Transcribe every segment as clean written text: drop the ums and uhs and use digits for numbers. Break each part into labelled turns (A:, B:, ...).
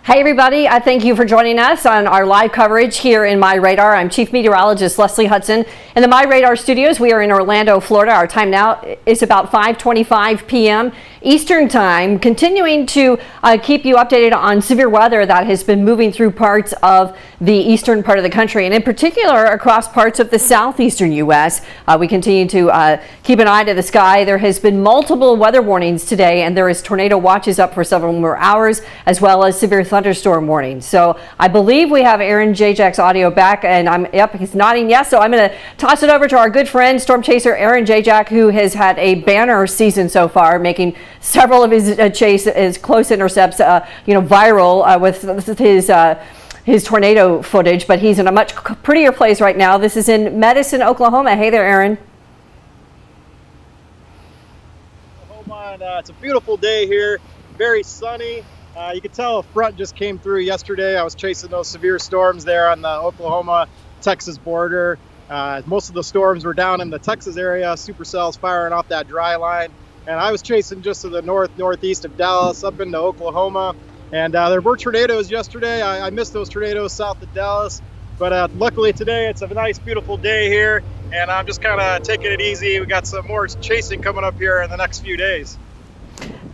A: Hey everybody, I thank you for joining us on our live coverage here in MyRadar. I'm Chief Meteorologist Leslie Hudson. In the MyRadar studios, we are in Orlando, Florida. Our time now is about 5:25 p.m. Eastern Time, continuing to keep you updated on severe weather that has been moving through parts of the eastern part of the country, and in particular across parts of the southeastern U.S. We continue to keep an eye to the sky. There has been multiple weather warnings today, and there is tornado watches up for several more hours, as well as severe thunderstorm warnings. So I believe we have Aaron Jajak's audio back, and he's nodding yes. So I'm going to toss it over to our good friend, storm chaser Aaron Jajak, who has had a banner season so far, making several of his close intercepts, viral with his tornado footage. But he's in a much prettier place right now. This is in Medicine, Oklahoma. Hey there, Aaron.
B: It's a beautiful day here, very sunny. You can tell a front just came through yesterday. I was chasing those severe storms there on the Oklahoma-Texas border. Most of the storms were down in the Texas area, supercells firing off that dry line. And I was chasing just to the northeast of Dallas, up into Oklahoma. And there were tornadoes yesterday. I missed those tornadoes south of Dallas. But luckily today, it's a nice, beautiful day here. And I'm just kind of taking it easy. We got some more chasing coming up here in the next few days.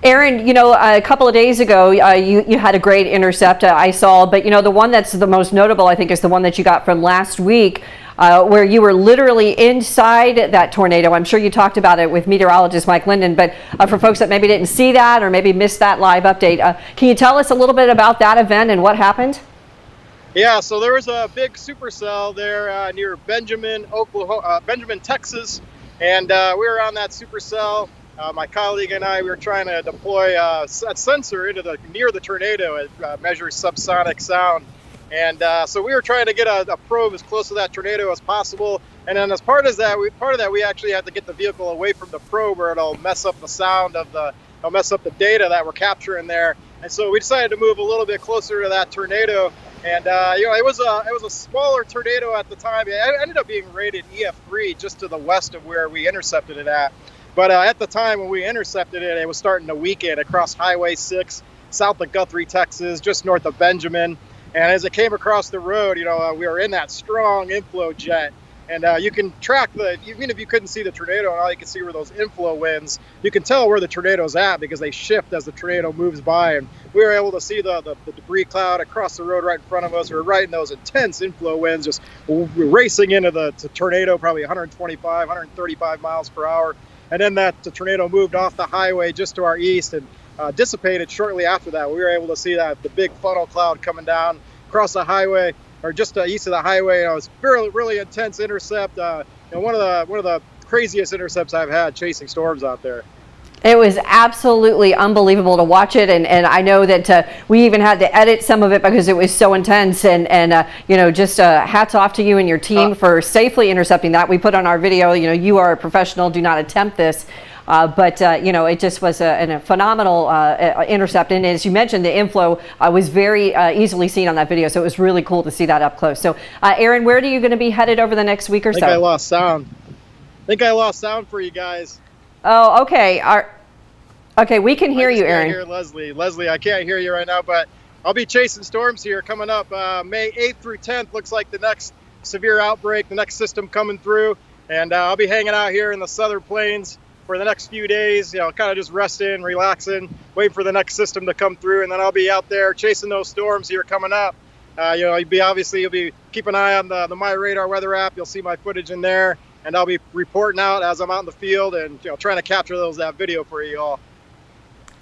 A: Aaron, a couple of days ago, you had a great intercept I saw, but the one that's the most notable, I think, is the one that you got from last week, where you were literally inside that tornado. I'm sure you talked about it with meteorologist Mike Linden, but for folks that maybe didn't see that or maybe missed that live update, can you tell us a little bit about that event and what happened?
B: Yeah, so there was a big supercell there near Benjamin, Texas, and we were on that supercell. My colleague and I, we were trying to deploy a sensor near the tornado. It measures subsonic sound. And so we were trying to get a probe as close to that tornado as possible. And then as part of that, we actually had to get the vehicle away from the probe, or it'll mess up the sound it'll mess up the data that we're capturing there. And so we decided to move a little bit closer to that tornado. And it was a smaller tornado at the time. It ended up being rated EF3 just to the west of where we intercepted it at. But at the time when we intercepted it, it was starting to weaken across Highway 6, south of Guthrie, Texas, just north of Benjamin. And as it came across the road, we were in that strong inflow jet. And you can track even if you couldn't see the tornado and all you can see were those inflow winds, you can tell where the tornado's at because they shift as the tornado moves by. And we were able to see the debris cloud across the road right in front of us. We were right in those intense inflow winds, just racing into the tornado, probably 125, 135 miles per hour. And then the tornado moved off the highway just to our east and dissipated shortly after that. We were able to see the big funnel cloud coming down across the highway, or just east of the highway. It was really, really intense intercept. One of the craziest intercepts I've had chasing storms out there.
A: It was absolutely unbelievable to watch it, and I know that we even had to edit some of it because it was so intense. And just hats off to you and your team for safely intercepting that. We put on our video, you are a professional, do not attempt this. But it just was a phenomenal intercept. And as you mentioned, the inflow was very easily seen on that video. So it was really cool to see that up close. So Aaron, where are you going to be headed over the next week or so?
B: I think I lost sound for you guys.
A: Oh, okay. Okay, we can hear you, Aaron.
B: I can't hear Leslie, I can't hear you right now, but I'll be chasing storms here coming up May 8th through 10th. Looks like the next severe outbreak, the next system coming through. And I'll be hanging out here in the southern plains for the next few days, kind of just resting, relaxing, waiting for the next system to come through. And then I'll be out there chasing those storms here coming up. You'll be keep an eye on the MyRadar weather app. You'll see my footage in there. And I'll be reporting out as I'm out in the field and trying to capture that video for you all.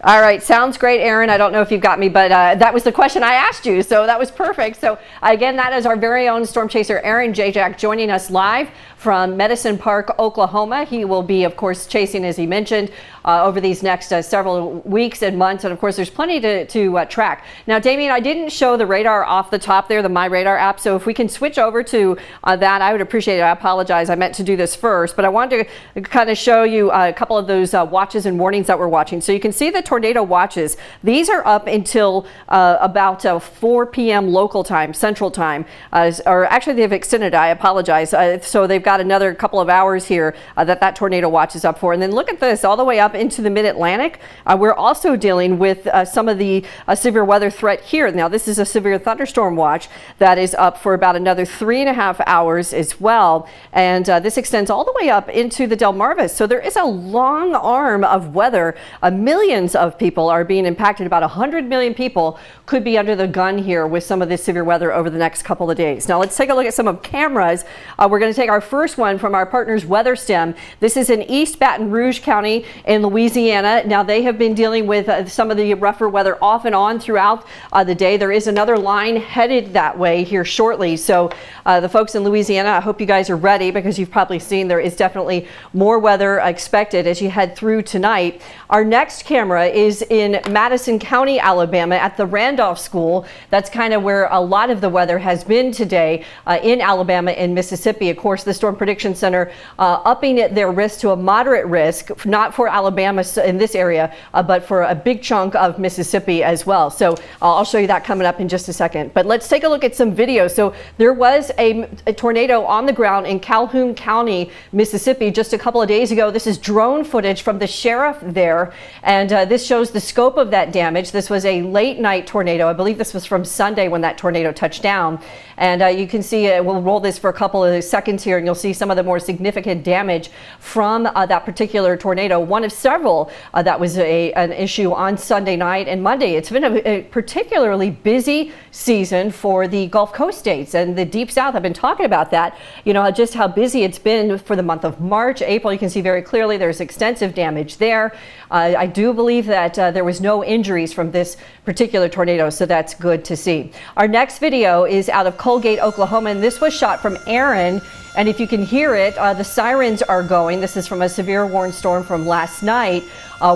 A: All right, sounds great, Aaron. I don't know if you've got me, but that was the question I asked you, so that was perfect. So again, that is our very own storm chaser, Aaron Jajak, joining us live from Medicine Park, Oklahoma. He will be, of course, chasing, as he mentioned, over these next several weeks and months. And of course, there's plenty to track. Now, Damien, I didn't show the radar off the top there, the MyRadar app. So if we can switch over to that, I would appreciate it. I apologize. I meant to do this first, but I wanted to kind of show you a couple of those watches and warnings that we're watching. So you can see the tornado watches. These are up until about 4 p.m. local time, Central Time, or actually they've extended. I apologize. So they've got another couple of hours here that tornado watch is up for. And then look at this, all the way up up into the mid-Atlantic. We're also dealing with some of the severe weather threat here. Now, this is a severe thunderstorm watch that is up for about another 3.5 hours as well. And this extends all the way up into the Delmarva. So there is a long arm of weather. Millions of people are being impacted. About 100 million people could be under the gun here with some of this severe weather over the next couple of days. Now, let's take a look at some of cameras. We're going to take our first one from our partners WeatherStem. This is in East Baton Rouge County in Louisiana. Now, they have been dealing with some of the rougher weather off and on throughout the day. There is another line headed that way here shortly. So the folks in Louisiana, I hope you guys are ready, because you've probably seen there is definitely more weather expected as you head through tonight. Our next camera is in Madison County, Alabama at the Randolph School. That's kind of where a lot of the weather has been today in Alabama and Mississippi. Of course, the Storm Prediction Center upping their risk to a moderate risk, not for Alabama in this area, but for a big chunk of Mississippi as well. So I'll show you that coming up in just a second. But let's take a look at some video. So there was a tornado on the ground in Calhoun County, Mississippi, just a couple of days ago. This is drone footage from the sheriff there, and this shows the scope of that damage. This was a late night tornado. I believe this was from Sunday when that tornado touched down. And you can see, we'll roll this for a couple of seconds here, and you'll see some of the more significant damage from that particular tornado. One of several that was an issue on Sunday night and Monday. It's been a particularly busy season for the Gulf Coast states and the Deep South. I've been talking about that, you know, just how busy it's been for the month of March. April, you can see very clearly there's extensive damage there. I do believe that there was no injuries from this particular tornado, so that's good to see. Our next video is out of Colgate, Oklahoma, and this was shot from Aaron. And if you can hear it, the sirens are going. This is from a severe warned storm from last night,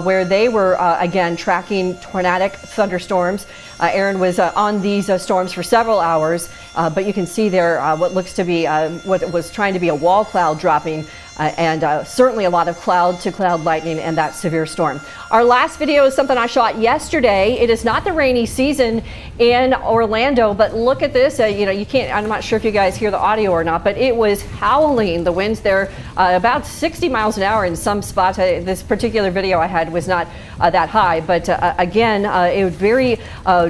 A: where they were, again, tracking tornadic thunderstorms. Aaron was on these storms for several hours, but you can see there what looks to be what was trying to be a wall cloud dropping, and certainly a lot of cloud-to-cloud lightning and that severe storm. Our last video is something I shot yesterday. It is not the rainy season in Orlando, but look at this. You know, you can't, I'm not sure if you guys hear the audio or not, but it was howling. The winds there about 60 miles an hour in some spots. This particular video I had was not that high, but again, it was very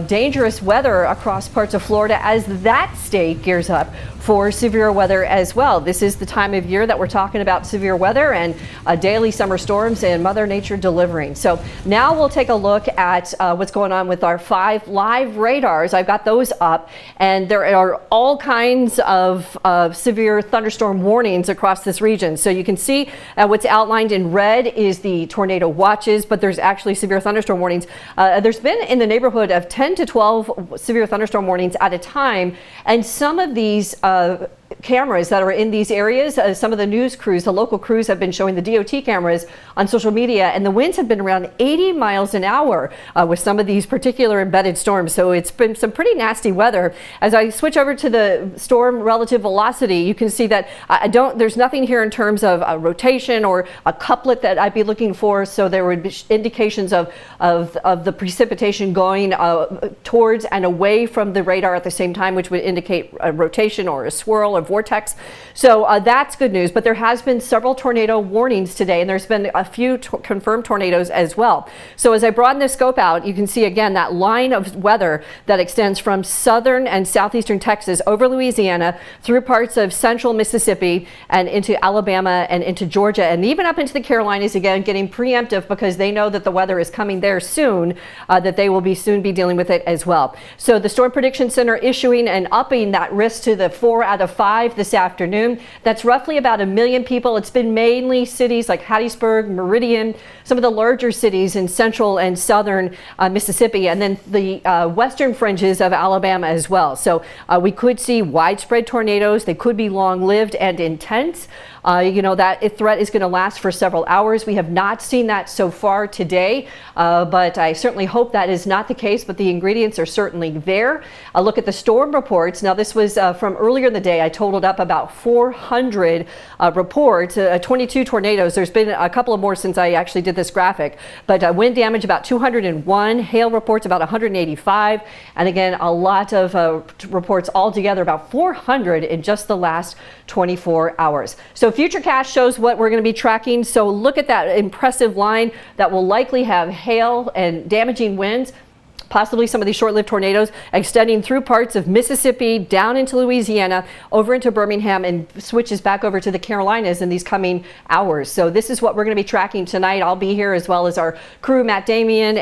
A: dangerous weather across parts of Florida as that state gears up for severe weather as well. This is the time of year that we're talking about severe weather and daily summer storms and Mother Nature delivering. So now we'll take a look at what's going on with our 5 live radars. I've got those up, and there are all kinds of severe thunderstorm warnings across this region. So you can see what's outlined in red is the tornado watches, but there's actually severe thunderstorm warnings. There's been in the neighborhood of 10 to 12 severe thunderstorm warnings at a time, and some of these cameras that are in these areas, some of the news crews, the local crews have been showing the DOT cameras on social media, and the winds have been around 80 miles an hour with some of these particular embedded storms. So it's been some pretty nasty weather. As I switch over to the storm relative velocity, you can see that there's nothing here in terms of a rotation or a couplet that I'd be looking for. So there would be indications of the precipitation going towards and away from the radar at the same time, which would indicate a rotation or a swirl or vortex. So that's good news, but there has been several tornado warnings today, and there's been a few confirmed tornadoes as well. So as I broaden the scope out, you can see again that line of weather that extends from southern and southeastern Texas over Louisiana through parts of central Mississippi and into Alabama and into Georgia, and even up into the Carolinas, again getting preemptive because they know that the weather is coming there soon, that they will soon be dealing with it as well. So the Storm Prediction Center issuing and upping that risk to the 4 out of 5 this afternoon. That's roughly about 1 million people. It's been mainly cities like Hattiesburg, Meridian, some of the larger cities in central and southern Mississippi, and then the western fringes of Alabama as well. So we could see widespread tornadoes. They could be long-lived and intense. You know, that threat is going to last for several hours. We have not seen that so far today, but I certainly hope that is not the case, but the ingredients are certainly there. Look at the storm reports. Now, this was from earlier in the day. I totaled up about 400 reports, 22 tornadoes. There's been a couple of more more since I actually did this graphic. But wind damage about 201, hail reports about 185, and again, a lot of reports altogether, about 400 in just the last 24 hours. So Futurecast shows what we're going to be tracking. So look at that impressive line that will likely have hail and damaging winds, possibly some of these short-lived tornadoes extending through parts of Mississippi, down into Louisiana, over into Birmingham, and switches back over to the Carolinas in these coming hours. So this is what we're going to be tracking tonight. I'll be here, as well as our crew, Matt Hyland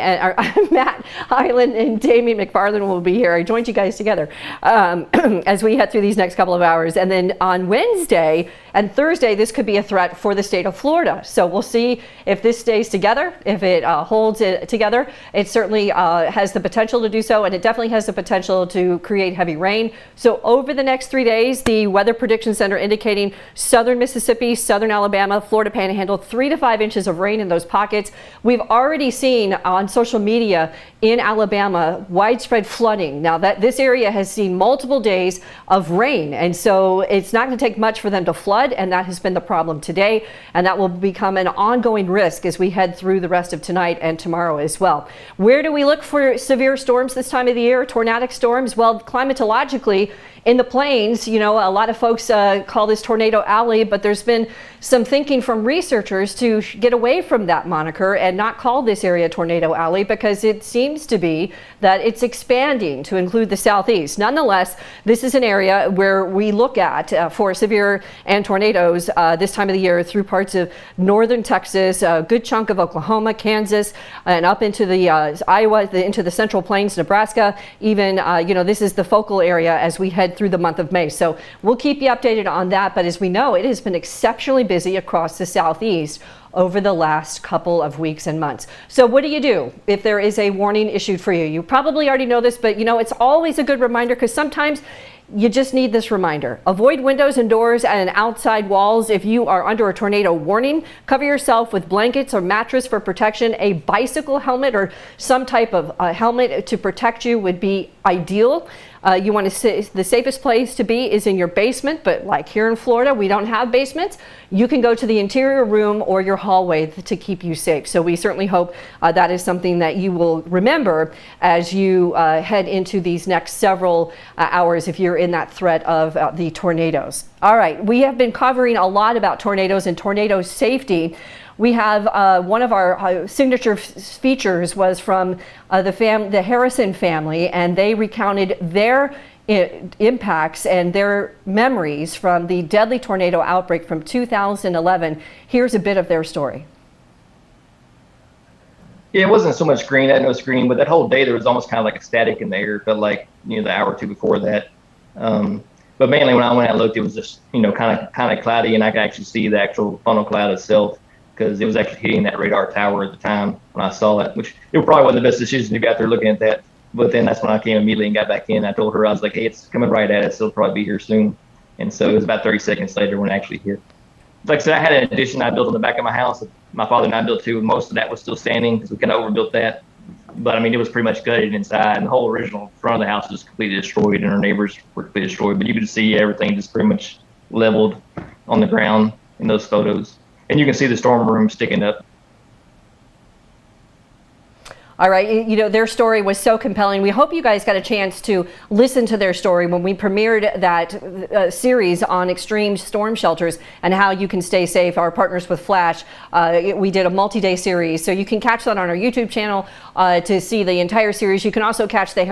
A: and Damien McFarland will be here. I joined you guys together as we head through these next couple of hours. And then on Wednesday and Thursday, this could be a threat for the state of Florida. So we'll see if this stays together, if it holds it together. It certainly has the potential to do so, and it definitely has the potential to create heavy rain. So over the next 3 days, the Weather Prediction Center indicating southern Mississippi, southern Alabama, Florida Panhandle, 3 to 5 inches of rain in those pockets. We've already seen on social media in Alabama widespread flooding. Now that this area has seen multiple days of rain, and so it's not going to take much for them to flood, and that has been the problem today, and that will become an ongoing risk as we head through the rest of tonight and tomorrow as well. Where do we look for severe storms this time of the year, tornadic storms? Well, climatologically, in the plains, you know, a lot of folks call this Tornado Alley, but there's been some thinking from researchers to get away from that moniker and not call this area Tornado Alley, because it seems to be that it's expanding to include the southeast. Nonetheless, this is an area where we look at for severe and tornadoes this time of the year through parts of northern Texas, a good chunk of Oklahoma, Kansas, and up into the Iowa, into the Central Plains, Nebraska. Even, you know, this is the focal area as we head through the month of May. So we'll keep you updated on that. But as we know, it has been exceptionally busy across the southeast over the last couple of weeks and months. So what do you do if there is a warning issued for you? You probably already know this, but you know, it's always a good reminder, because sometimes you just need this reminder. Avoid windows and doors and outside walls if you are under a tornado warning. Cover yourself with blankets or mattress for protection. A bicycle helmet or some type of helmet to protect you would be ideal. You want to say the safest place to be is in your basement, but like here in Florida, we don't have basements. You can go to the interior room or your hallway to keep you safe. So we certainly hope that is something that you will remember as you head into these next several hours if you're in that threat of the tornadoes. All right, we have been covering a lot about tornadoes and tornado safety. We have one of our signature features was from the Harrison family, and they recounted their impacts and their memories from the deadly tornado outbreak from 2011. Here's a bit of their story.
C: Yeah, it wasn't so much green, I had no screen, but that whole day there was almost kind of like a static in the air. It felt like, you know, the hour or two before that. But mainly when I went out and looked, it was just, you know, kind of cloudy, and I could actually see the actual funnel cloud itself, because it was actually hitting that radar tower at the time when I saw it, which it probably wasn't the best decision to be out there looking at that. But then that's when I came immediately and got back in. I told her, I was like, hey, it's coming right at us. It'll probably be here soon. And so it was about 30 seconds later when it actually hit. Like I said, I had an addition I built on the back of my house. My father and I built too. Most of that was still standing because we kind of overbuilt that. But I mean, it was pretty much gutted inside, and the whole original front of the house was completely destroyed, and our neighbors were completely destroyed. But you could see everything just pretty much leveled on the ground in those photos. And you can see the storm room sticking up.
A: All right, you know, their story was so compelling. We hope you guys got a chance to listen to their story when we premiered that series on extreme storm shelters and how you can stay safe. Our partners with Flash, we did a multi-day series, so you can catch that on our YouTube channel to see the entire series. You can also catch the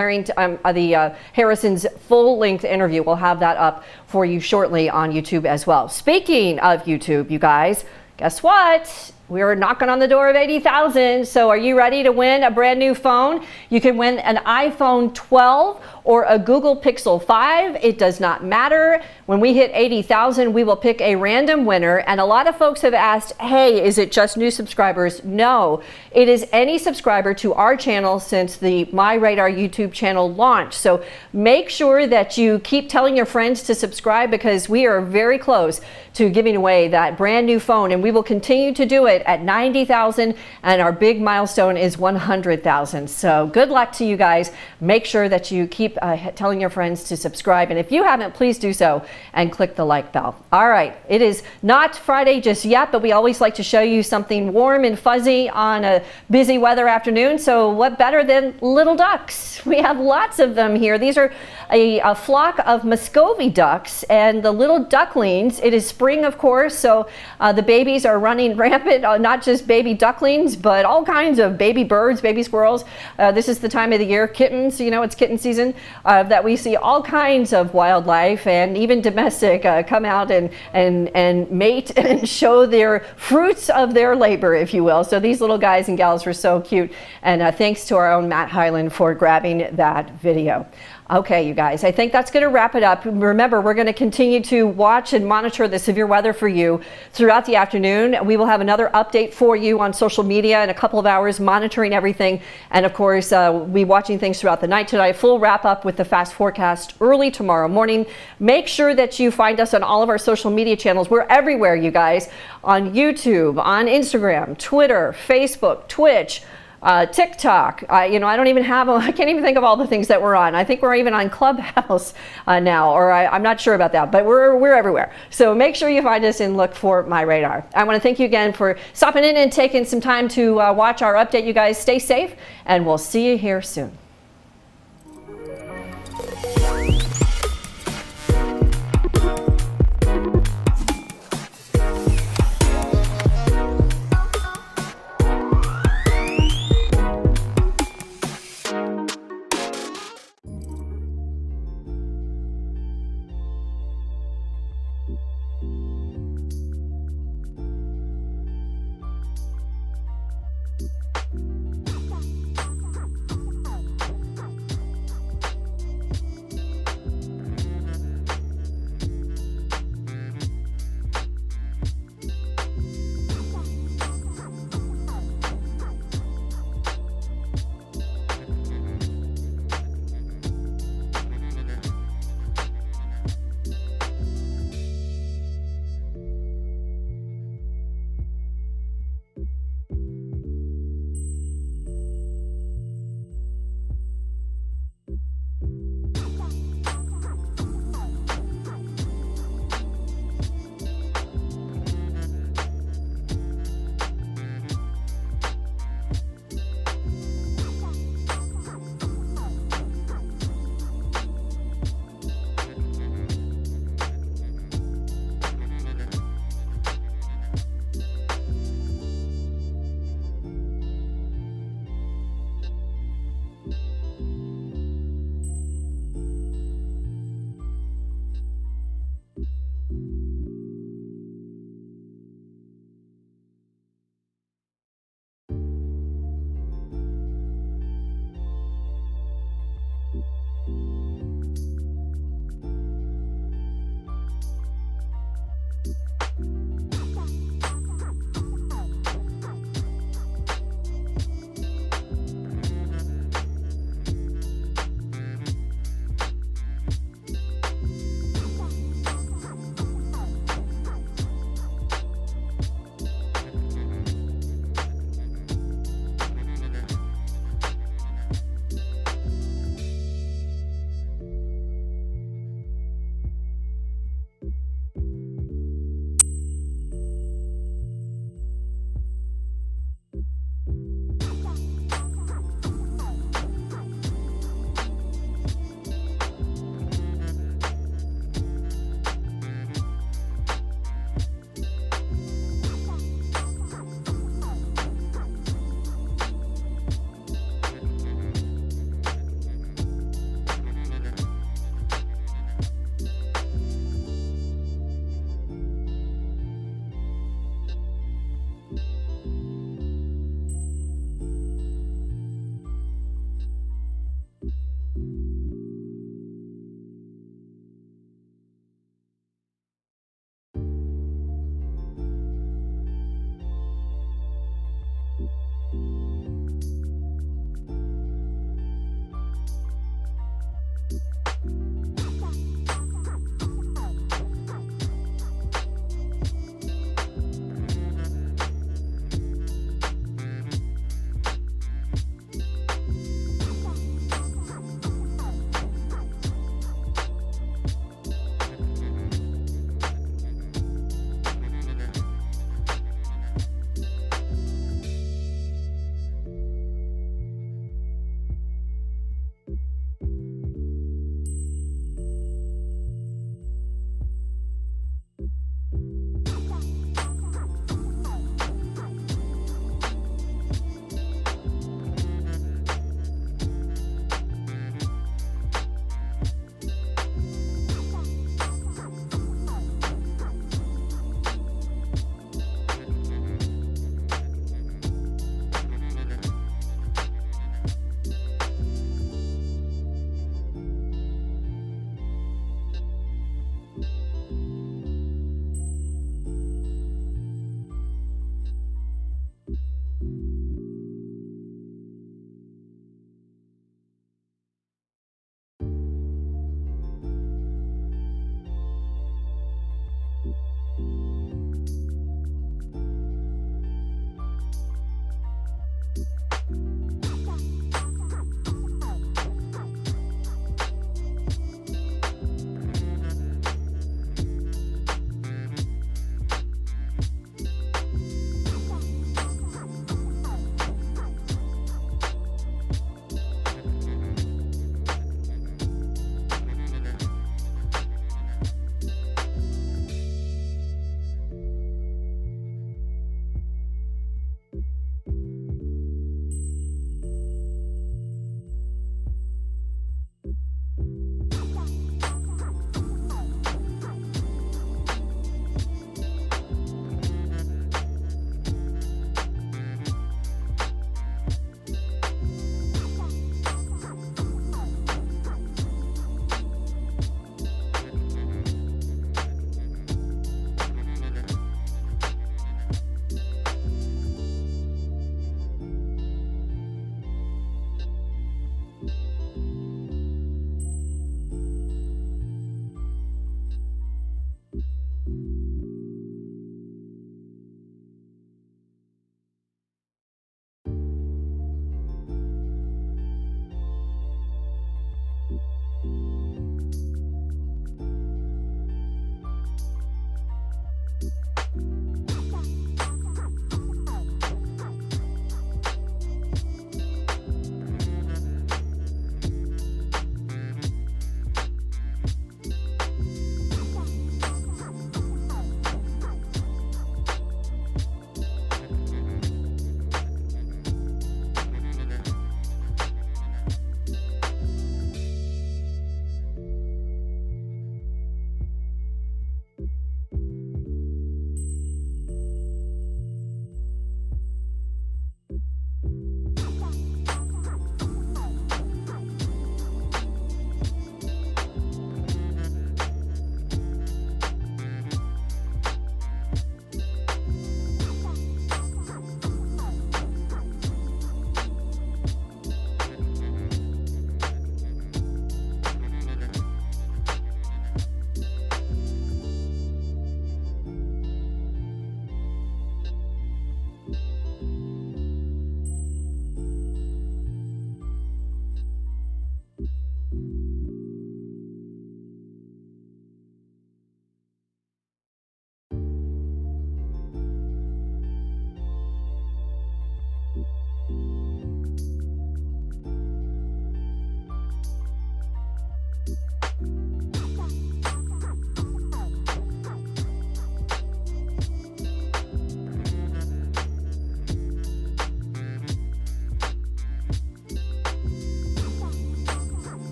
A: Harrison's full-length interview. We'll have that up for you shortly on YouTube as well. Speaking of YouTube, you guys, guess what? We're knocking on the door of 80,000. So are you ready to win a brand new phone? You can win an iPhone 12 or a Google Pixel 5. It does not matter. When we hit 80,000, we will pick a random winner. And a lot of folks have asked, hey, is it just new subscribers? No, it is any subscriber to our channel since the MyRadar YouTube channel launched. So make sure that you keep telling your friends to subscribe, because we are very close to giving away that brand new phone, and we will continue to do it target at 90,000, and our big milestone is 100,000. So good luck to you guys. Make sure that you keep telling your friends to subscribe, and if you haven't, please do so and click the like bell. All right, it is not Friday just yet, but we always like to show you something warm and fuzzy on a busy weather afternoon. So what better than little ducks? We have lots of them here. These are a flock of Muscovy ducks and the little ducklings. It is spring, of course, so the babies are running rampant, not just baby ducklings, but all kinds of baby birds, baby squirrels. This is the time of the year, kittens, you know, it's kitten season, that we see all kinds of wildlife and even domestic come out and mate and show their fruits of their labor, if you will. So these little guys and gals were so cute, and thanks to our own Matt Hyland for grabbing that video. Okay, you guys, I think that's going to wrap it up. Remember, we're going to continue to watch and monitor the severe weather for you throughout the afternoon. We will have another update for you on social media in a couple of hours, monitoring everything. And of course, we'll be watching things throughout the night tonight. Full wrap up with the fast forecast early tomorrow morning. Make sure that you find us on all of our social media channels. We're everywhere, you guys, on YouTube, on Instagram, Twitter, Facebook, Twitch, TikTok. You know, I don't even have, I can't even think of all the things that we're on. I think we're even on Clubhouse now, or I'm not sure about that, but we're everywhere. So make sure you find us and look for MyRadar. I want to thank you again for stopping in and taking some time to watch our update. You guys stay safe, and we'll see you here soon.